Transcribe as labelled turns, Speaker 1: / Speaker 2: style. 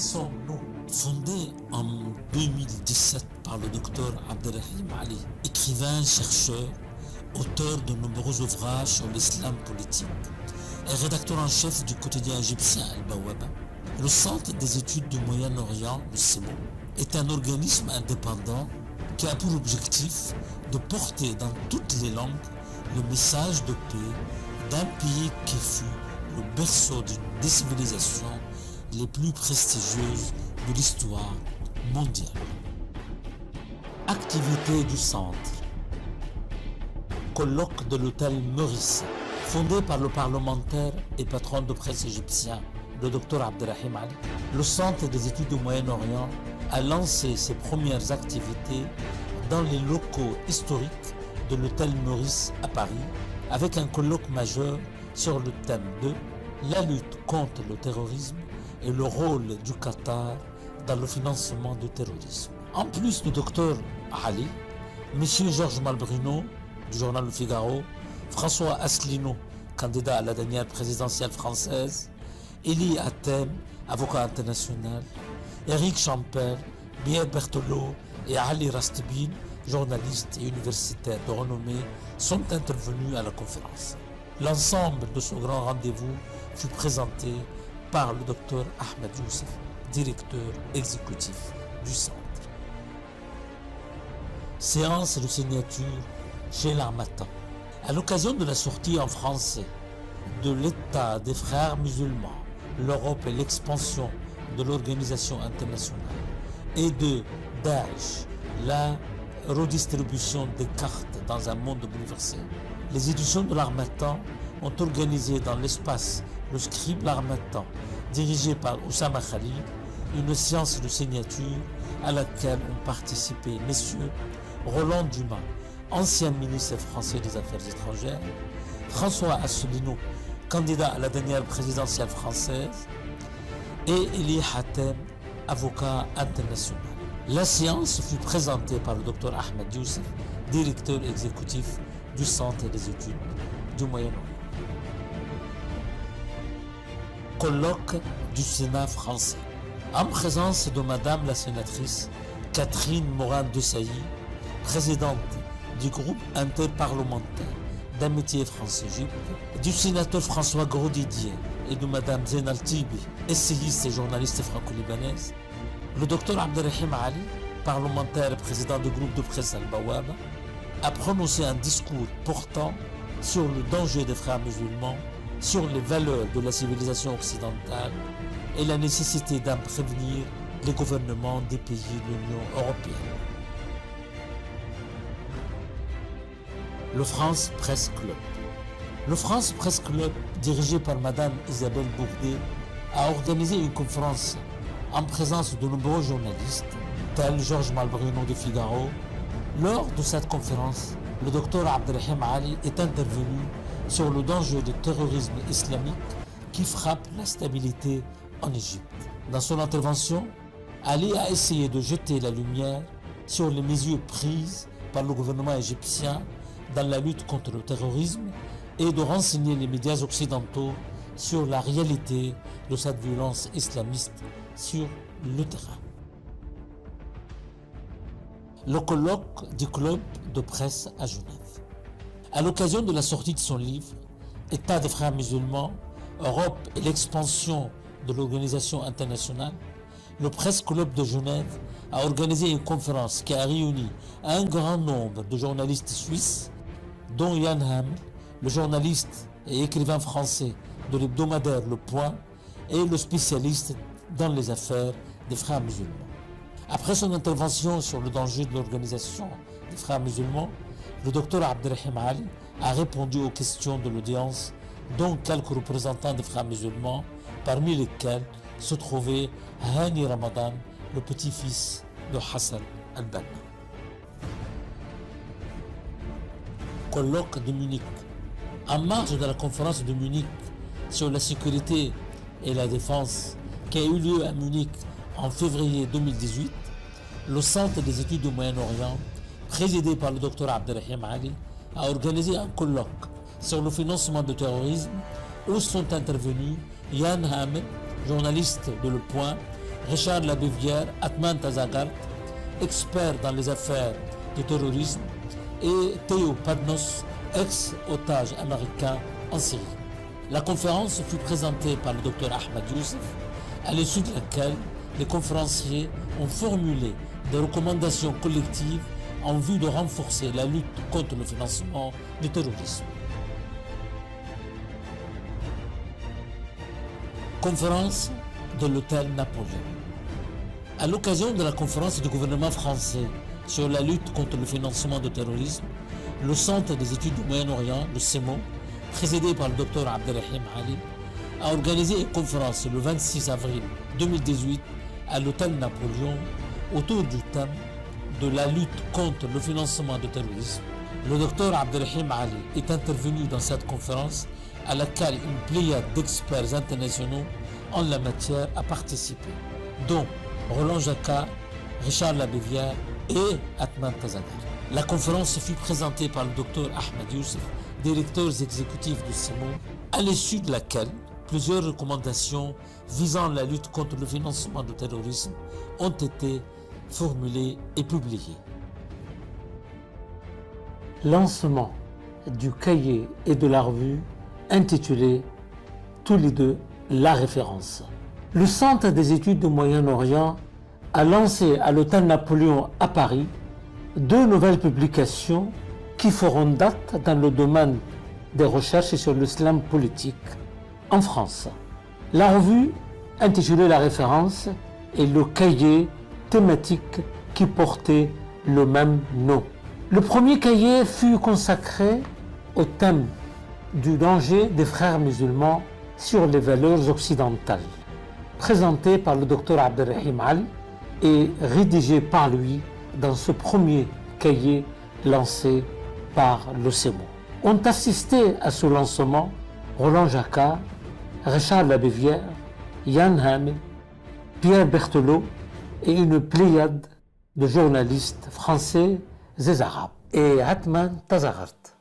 Speaker 1: sommes-nous? Fondé en 2017 par le docteur Abderrahim Ali, écrivain, chercheur, auteur de nombreux ouvrages sur l'islam politique et rédacteur en chef du quotidien égyptien Al-Bawaba, le Centre des études du Moyen-Orient, le CEMO, est un organisme indépendant qui a pour objectif de porter dans toutes les langues le message de paix d'un pays qui fut le berceau des civilisations les plus prestigieuses de l'histoire mondiale. Activité du centre. Colloque de l'hôtel Meurice, fondé par le parlementaire et patron de presse égyptien, le docteur Abderrahim Ali. Le Centre des études du Moyen-Orient a lancé ses premières activités dans les locaux historiques de l'hôtel Meurice à Paris, avec un colloque majeur sur le thème de la lutte contre le terrorisme et le rôle du Qatar dans le financement du terrorisme. En plus du docteur Ali, M. Georges Malbrunot, du journal Le Figaro, François Asselineau, candidat à la dernière présidentielle française, Elie Hatem, avocat international, Éric Champel, Pierre Berthelot et Ali Rastebine, journalistes et universitaires de renommée, sont intervenus à la conférence. L'ensemble de ce grand rendez-vous fut présenté par le docteur Ahmed Youssef, directeur exécutif du centre. Séance de signature chez l'Harmattan. À l'occasion de la sortie en français de l'État des frères musulmans, l'Europe et l'expansion de l'organisation internationale, et de Daesh, la redistribution des cartes dans un monde bouleversé, les éditions de l'Harmattan ont organisé dans l'espace le Scribe l'Harmattan, dirigé par Oussama Khalil, une séance de signature à laquelle ont participé messieurs Roland Dumas, ancien ministre français des Affaires étrangères, François Asselineau, candidat à la dernière présidentielle française, et Elie Hatem, avocat international. La séance fut présentée par le docteur Ahmed Youssef, directeur exécutif du Centre des études du Moyen-Orient. Colloque du Sénat français. En présence de Madame la sénatrice Catherine Morin-Desailly, présidente du groupe interparlementaire d'amitié France-Égypte, du sénateur François Grosdidier et de Madame Zénal Tibi, essayiste et journaliste franco-libanaise, le docteur Abderrahim Ali, parlementaire et président du groupe de presse Al-Bawaba, a prononcé un discours portant sur le danger des frères musulmans, sur les valeurs de la civilisation occidentale et la nécessité d'en prévenir les gouvernements des pays de l'Union européenne. Le France Press Club. Le France Press Club, dirigé par Madame Isabelle Bourdet, a organisé une conférence en présence de nombreux journalistes, tels Georges Malbrunot de Figaro. Lors de cette conférence, le docteur Abderrahim Ali est intervenu sur le danger du terrorisme islamique qui frappe la stabilité en Égypte. Dans son intervention, Ali a essayé de jeter la lumière sur les mesures prises par le gouvernement égyptien dans la lutte contre le terrorisme et de renseigner les médias occidentaux sur la réalité de cette violence islamiste sur le terrain. Le colloque du club de presse à Genève. À l'occasion de la sortie de son livre « État des frères musulmans, Europe et l'expansion de l'organisation internationale », le Presse Club de Genève a organisé une conférence qui a réuni un grand nombre de journalistes suisses, dont Yann Hamel, le journaliste et écrivain français de l'hebdomadaire Le Point, et le spécialiste dans les affaires des frères musulmans. Après son intervention sur le danger de l'organisation des frères musulmans, le docteur Abderrahim Ali a répondu aux questions de l'audience, dont quelques représentants des frères musulmans, parmi lesquels se trouvait Hani Ramadan, le petit-fils de Hassan al-Banna. Colloque de Munich. En marge de la conférence de Munich sur la sécurité et la défense qui a eu lieu à Munich en février 2018, le Centre des études du Moyen-Orient, présidé par le docteur Abderrahim Ali, a organisé un colloque sur le financement du terrorisme où sont intervenus Yann Hamel, journaliste de Le Point, Richard Labévière, Atman Tazagart, expert dans les affaires du terrorisme, et Théo Padnos, ex-otage américain en Syrie. La conférence fut présentée par le Dr Ahmed Youssef, à l'issue de laquelle les conférenciers ont formulé des recommandations collectives en vue de renforcer la lutte contre le financement du terrorisme. Conférence de l'hôtel Napoléon. À l'occasion de la conférence du gouvernement français sur la lutte contre le financement du terrorisme, le Centre des études du Moyen-Orient, le CEMO, présidé par le Dr Abderrahim Ali, a organisé une conférence le 26 avril 2018 à l'hôtel Napoléon autour du thème de la lutte contre le financement du terrorisme. Le Dr Abderrahim Ali est intervenu dans cette conférence à laquelle une pléiade d'experts internationaux en la matière a participé, dont Roland Jacquard, Richard Labévière et Atman Tazagart. La conférence fut présentée par le Dr Ahmed Youssef, directeur exécutif du CEMO, à l'issue de laquelle plusieurs recommandations visant la lutte contre le financement du terrorisme ont été formulées et publiées. Lancement du cahier et de la revue intitulé tous les deux La référence. Le Centre des études du Moyen-Orient a lancé à l'hôtel Napoléon à Paris 2 nouvelles publications qui feront date dans le domaine des recherches sur l'islam politique en France. La revue intitulée La référence et le cahier thématique qui portait le même nom. Le premier cahier fut consacré au thème du danger des frères musulmans sur les valeurs occidentales, présenté par le Dr Abderrahim Ali et rédigé par lui dans ce premier cahier lancé par le CEMO. Ont assisté à ce lancement Roland Jacquard, Richard Labévière, Yann Hamel, Pierre Berthelot et une pléiade de journalistes français et arabes, et Atman Tazagart.